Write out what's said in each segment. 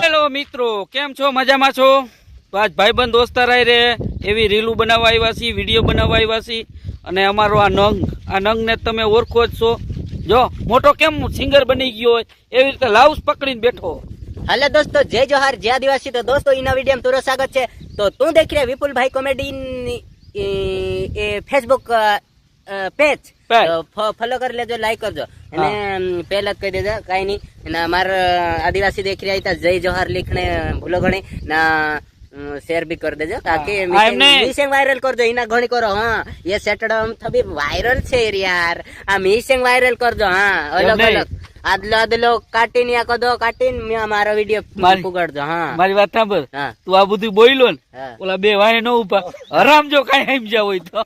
Hello મિત્રો, કેમ છો? મજામાં છો? તો આજ ભાઈબંધ દોસ્તાર આવી રે એવી રીલું બનાવવા આવ્યા છીએ, વિડીયો બનાવવા આવ્યા છીએ. અને અમારો આ નંગને તમે ઓળખો જ છો. જો મોટો કેમ સિંગર બની ગયો હોય એવી રીતે લાઉસ પકડીને બેઠો. हेलो दोस्तों, जय जोहार, जय आदिवासी। तो दोस्तों इन वीडियो में तुरंत स्वागत है। तो तू देख रहे विपुल भाई कॉमेडी फेसबुक पेज फॉलो कर लेजो, लाइक करजो અને પહેલા જ કહી દેજો કાઈ નહીં. અને અમારા આદિવાસી દેખ રહ્યા હતા, જય જોહાર लिखने ભૂલો ઘણી ના शेयर भी कर देजो ताकि मीसिंग वायरल कर दो इना घणी करो। हाँ ये सैटरडे हम थबी वायरल छे यार, आ मीसिंग वायरल कर दो। हाँ अलग अलग આદલો કાટીને આ કદો કાટીને મે મારો વિડિયો પુગાડજો. હા મારી વાત સાંભળ, તું આ બધું બોલ્યો ને, ઓલા બે વાહે ન ઉભા હરામ જો કાઈ સમજ્યા હોય તો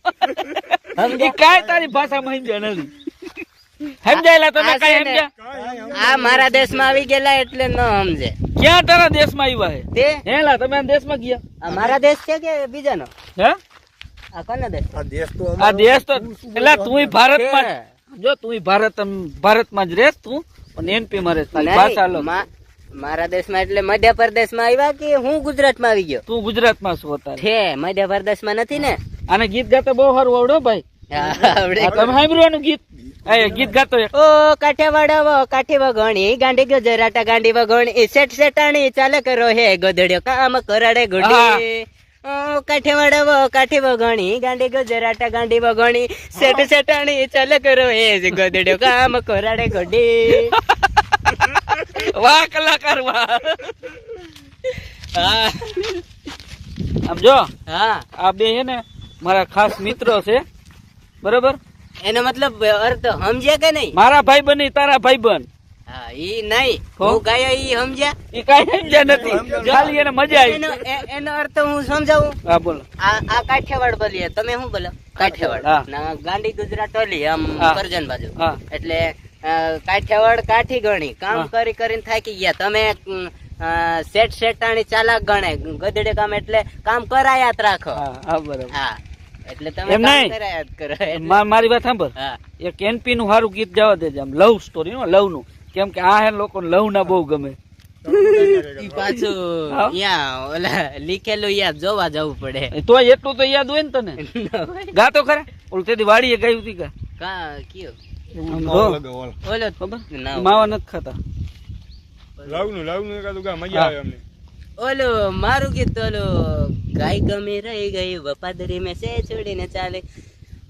એ કાઈ તારી ભાષામાં સમજ્યા નથી. સમજાયેલા તમે કાઈ સમજ્યા? આ મારા દેશમાં આવી ગયેલા એટલે ન સમજે. ક્યાં તારા દેશમાં આવ્યા હે તે? હેલા તમે આ દેશમાં ગયા? આ મારા દેશ છે કે બીજાનો? હે આ કોનો દેશ? આ દેશ તો એલા તુંય ભારતમાં જો, તું ભારતમાં જ રહેસ, તું પણ એમપી માં રહેસ. ભાષા લો મારા દેશમાં એટલે મધ્યપ્રદેશમાં આવ્યા કે હું ગુજરાતમાં આવી ગયો? તું ગુજરાતમાં છો તારે છે, મધ્યપ્રદેશમાં નથી ને. આને ગીત ગાતો બહુ સારું આવડો ભાઈ. તમે સાંભળવાનું ગીત ગીત ગાતો. ઓ કાઠિયાવાડા કાઠી વગણી ગાંડી ગુજરાટા ગાંડી વગણી સેટ સેટાણી ચાલે કરો હે ગોદડ્યો કામ કરાડે ગુડી. કાઠિયાવાડા કાઠી વગણી ગાંડી ગુજરાટા ગાંડી વગણી સેટ સેટાણી ચાલે કરો હે ગોદડ્યો કામ કરાડે ગુડી. વાહ કલાકાર વાહ. આમ જો, હા આ બે હે ને મારા ખાસ મિત્રો છે, બરોબર? એનો મતલબ અર્થ સમજ્યા કે નહીં? મારા ભાઈ બની તારા ભાઈ બન. હા ઈ નહીં, હું ગાયો ઈ સમજ્યા? ઈ કાઈ સમજ્યા નથી, ખાલી એને મજા આવી. એનો અર્થ હું સમજાવું? હા બોલો. આ કાઠિયાવાડ બોલીએ, તમે શું બોલો? કાઠિયાવાડ ના ગાંડી ગુજરાત ઓલી આમ કરજણ બાજુ. એટલે કાઠિયાવાડ કાઠી ગણી કામ કરી કરીને થાકી ગયા. તમે સેટ સેટાણી ચાલાક ગણે ગધેડે કામ એટલે કામ કરાયા જ રાખો. હા બરાબર. હા એટલે તમે કામ કરાયા જ કરો. મારી વાત સાંભળ, એક એનપી નું સારું ગીત જવા દેજે, આમ લવ સ્ટોરી નું, લવ નું. કેમ કે આ હે લોકો લવ ના બહુ ગમે. પાછું યા ઓલા લીખેલું યાદ જોવા જવું પડે. તો એટલું તો યાદ હોય ને તને? ગાતો ખરા ઓલું તેદી વાડીએ ગાયું હતી કા કયો ઓલો ખબર? માવા નથી ખાતા. ઓલું મારું ગીત ઓલું ગાય ગમે રહી ગઈ વફાદારી મેં સે છોડીને ચાલે.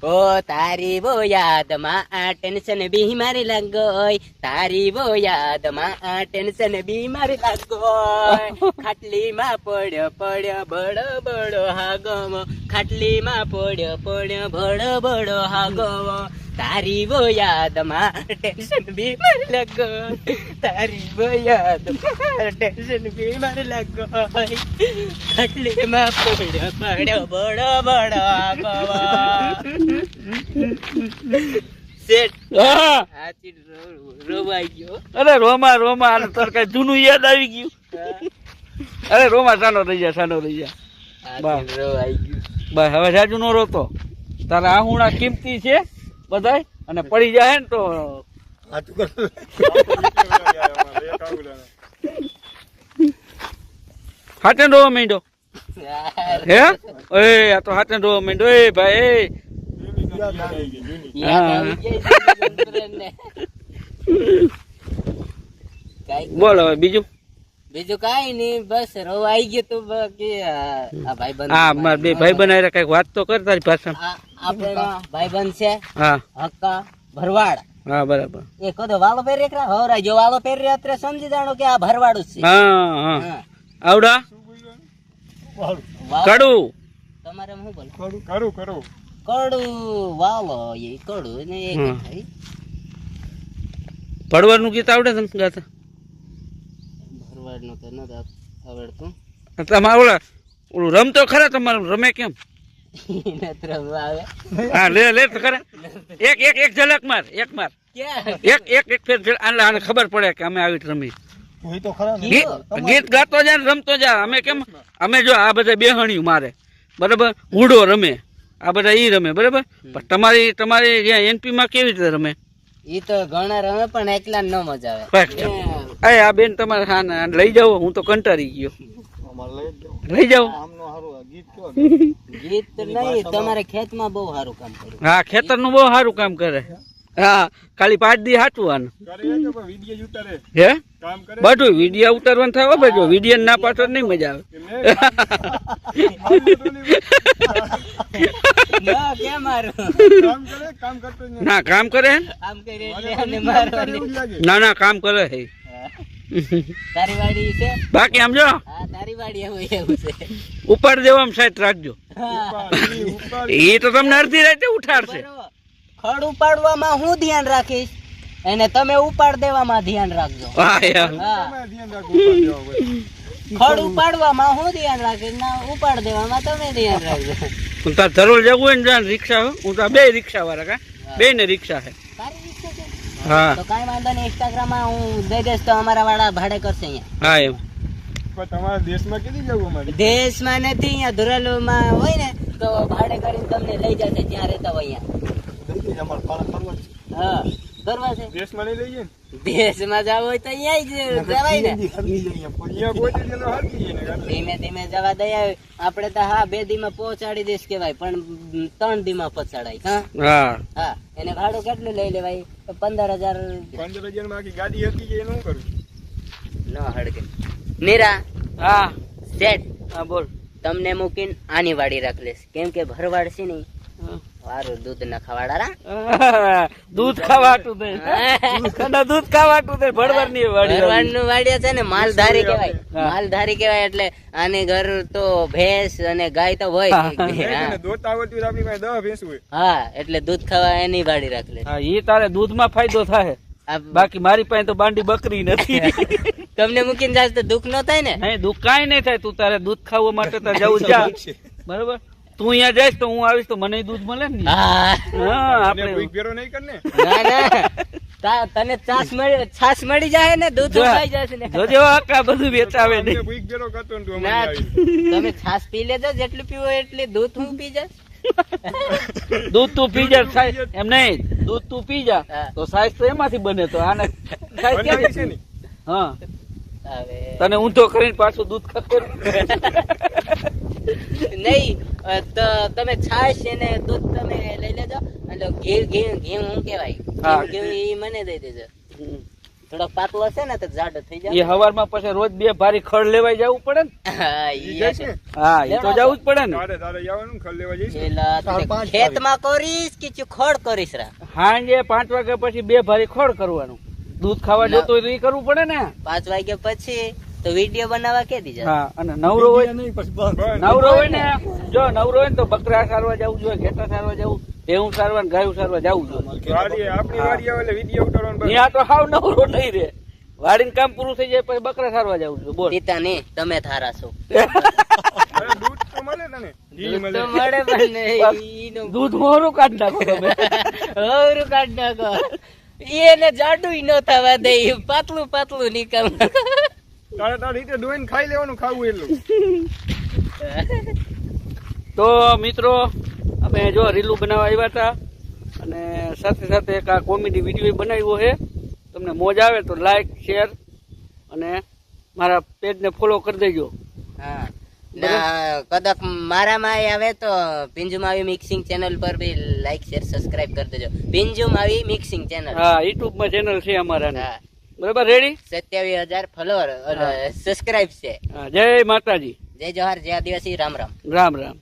ઓ તારી વો યાદમાં આ ટેન્શન બીમારી લાગોય, તારી વો યાદમાં આ ટેન્શન બીમારી લાગોય. ખાટલીમાં પડ્યો પડ્યો બડો બડો હાગવો, ખાટલીમાં પડ્યો પડ્યો બડો બડો હાગવો. તારી વો યાદમાં ટેન્શન બીમારી લાગો, તારી વો યાદમાં ટેન્શન બીમારી લાગો. ખાટલીમાં પડ્યો પડ્યો બડો બડો હાગવો. રોવાઈ ગયો. અરે રોમા રોમા તાર કઈ જૂનું યાદ આવી ગયું. અરે રોમા સાનો રહી જા, સાનો રહી જા. રોવાઈ ગયું બસ હવે સાજુ નો રોતો. તારા આહુણા કિંમતી છે બધાય, અને પડી જાય ને તો હાથે રોવા માંડ્યો. હે એ આ તો હાથે રોવા માંડ્યો. એ ભાઈ બોલો હવે બીજું. બીજું કઈ નઈ, બસ રોવાઈ ગયું તું. બાકી આ ભાઈબંધ, હા મારા બે ભાઈબંધ આરે કઈક વાત તો કર તારી ભાષા. આપણા ભાઈબંધ છે હા હક્કા ભરવાડ. હા બરાબર. એ કદો વાળો પહેરી હવરા જો વાળો પહેરી અત્યારે સમજી જાણો કે આ ભરવાડ જ છે. હા હા આવડા કડું. તમારે શું બોલ? કરું કરું કડું વાલો એ કડું ને એક ભરવાડનું ગીત આવડે તને ગાતા? ભરવાડનું તો નથી આવડતું. તમારે ઓલા ઓલું રમતો ખરા? તમારું રમે કેમ? હા લે લે તો ખરા. એક એક એક ઝલક માર, એક માર, એક એક એક ફેર આને ખબર પડે કે અમે આવી રમી. ગીત ગાતો જા ને રમતો જા. અમે કેમ, અમે જો આ બધા બેહણિયું મારે બરાબર, ઉડો રમે, આ બધા ઈ રમે બરાબર. પણ તમારી જ્યાં એનપી માં કેવી રીતે રમે? ઈ તો ઘણા રમે પણ એકલા ન મજા આવે. બસ. આ બેન તમારે હા લઈ જાઓ, હું તો કંટાળી ગયો. લઈ જાઓ. ગીત નહીં, તમારે ખેતમાં બહુ સારું કામ કર્યું. હા, ખેતરનું બહુ સારું કામ કરે. હા, ખાલી 5 દી હાચવાનું. હે બધું વિડીયો ઉતારવાનું થાય ભાઈ. જો વિડીયો ના પાછળ નહીં મજા ના, કેમ મારું? આવે. ના કામ કરે. કામ કરે એટલે આને મારવાની. ના કામ કરે છે. તારી વાડી છે? બાકી આમ જો હા, તારી વાડી એવું છે. ઉપાડ દેવામાં સાઈડ રાખજો. એ તો તમને અડધી રાતે ઉઠાડશે. ખડ ઉપાડવામાં હું ધ્યાન રાખીશ અને તમે ઉપાડ દેવામાં ધ્યાન રાખજો. હા યાર. ખડ ઉપાડવામાં હું ધ્યાન રાખીશ ના ઉપાડ દેવામાં તમે ધ્યાન રાખજો. હું તાર ધરોલ જવું હોય ને જાણ રિક્ષા હું તો 2 રિક્ષા વાળા કા 2 ને રિક્ષા છે. તારી રિક્ષા છે? હા તો કાંઈ વાંધો નહીં, ઇન્સ્ટાગ્રામ માં હું દઈ દઈશ તો અમારા વાળા ભાડે કરશે અહીંયા. હા એમ. તમારા દેશમાં કેદી જવું અમારે? દેશમાં નથી, અહીંયા ધોરાલુમાં હોય ને તો ભાડે કરીને તમને લઈ જશે જ્યાં રહેતા હોય અહીંયા. હા કરવા છે. દેશમાં નહીં લઈ જઈએ દેશમાં જવું હોય તો અહીંયા જ જવાય ને. અહીંયા પહોંચી ગયેલો હાલકી જઈએ ને. ધીમે ધીમે જવા દઈએ. આપણે તો હા 2 દીમાં પહોંચાડી દઈશ કેવાય પણ 3 દીમાં પહોંચાડાય. હા હા હા, એને ભાડું કેટલું લઈ લેવાય? 15,000. 15,000 માં આખી ગાડી હરકી જાય એનું શું કરું? ન હડકે. નીરા હા સેટ હા બોલ. તમને મૂકીને આની વાડી રાખ લેશ કેમ કે ભરવાડ છે ને વારું દૂધ ના ખવાડારા. દૂધ ખાવાતું દે. કડા દૂધ ખાવાતું દે. ભડવાની વાડી. ભરવાડનું વાડિયા છે ને માલધારી કહેવાય. માલધારી કહેવાય એટલે આની ઘર તો ભેંસ અને ગાય તો હોય. એને દોતા આવડતું હોય તો આપણી પાસે 10 ભેંસ હોય. હા, એટલે દૂધ ખાવા એની વાડી રાખ લે. હા ઈ તારે દૂધમાં ફાયદો થાય. બાકી મારી પાસે તો બાંડી બકરી નથી. તમને મૂકીને જાય તો દુઃખ ન થાય ને? નહીં દુઃખ કાંઈ નહીં થાય. તું તારે દૂધ ખાવા માટે તો જવું જા. બરોબર. તું અહીંયા જઈશ તો હું આવીશ તો મને દૂધ મળે ને. હા હા એને આપણે કોઈ ફેરો નહીં કરને. ના તને છાસ મળી જાય ને દૂધ ઉપાઈ જશે ને. જોજો આકા બધું વેચાવે અમને નહીં. કોઈ ફેરો કરતો ને તું ના, અમારી આવી. તમે છાસ પી લેજો જેટલું પીવો એટલી. દૂધ હું પી જાય. દૂધ તું પી જા સાહેબ. એમ નહીં દૂધ તું પી જા હા. તો સાઈઝ તો એમાંથી બને તો આને સાઈઝ બનાવી છે ક્યાંથી? ને. હા હવે તને ઊંધો કરીને પાછું દૂધ ખબર. નહીં તો તમે છાશ અને દૂધ તમે લઈ લેજો એટલે ઘી હું કેવાય હા. ઘી ઈ મને દઈ દેજો. થોડોક પાતળો હશે ને તો જાડો થઈ એ જાય. હવારમાં પછી રોજ 2 ભારી ખડ લેવાય જવું પડે ને. હા, ઈ ઈ જાય હશે. છે. હા એ તો જવું જ પડે ને. તારે જવાનું ખલ લેવા જઈશ. પેલા તે ખેતમાં કરીશ કે ખડ કરીશ રા? સાંજે 5 વાગ્યા પછી 2 ભારી ખડ કરવાનું. દૂધ ખાવા જતો હોય તો એ કરવું પડે ને. 5 વાગ્યા પછી તો વિડીયો બનાવવા કે દીજા. હા અને નવરો હોય નવરો હોય ને જો નવરો હોય ને તો બકરા સારવા જવું જોઈએ, ઘેટા સારવા જવું, ભેહું સારવા ને ગાયું સારવા જવું જોઈએ. વાડી આપણી વાડી આવે એટલે વિડીયો ઉતારવાનું બસ. ત્યાં તો હાવ નવરો નહીં રે. વાડીનું કામ પૂરું થઈ જાય પછી બકરા સારવા જવું જોઈએ. બોલ. પિતા ને તમે થારા છો. અરે દૂધ તો મળે તને. ઘી દૂધ મળે. તો મળે પણ ઈનો દૂધ મોરું કાઢી નાખો તમે. હવરું કાઢ નાખો. એને જાડું ન થવા દે, પાતળું પાતળું નીકળ. તારે તારી રીતે ડોઈને ખાઈ લેવાનું ખાવું એટલું. તો મિત્રો અમે જો રીલું બનાવવા આવ્યા હતા અને સાથે સાથે એક આ કોમેડી વિડીયો બનાવ્યો છે. તમને મોજ આવે તો લાઈક શેર અને મારા પેજને ફોલો કરી દેજો. હા ના કદાચ મારામાં આવે તો પિંજુ માવી મિક્સિંગ ચેનલ પર બી લાઈક શેર સબસ્ક્રાઇબ કરી દેજો. પિંજુ માવી મિક્સિંગ ચેનલ. હા યુટ્યુબમાં ચેનલ છે અમારા. હા બરાબર રેડી. 27,000 ફોલોવર સબસ્ક્રાઇબ છે. હા જય માતાજી. જય જોહાર, જય આદિવાસી, રામ રામ. રામ રામ.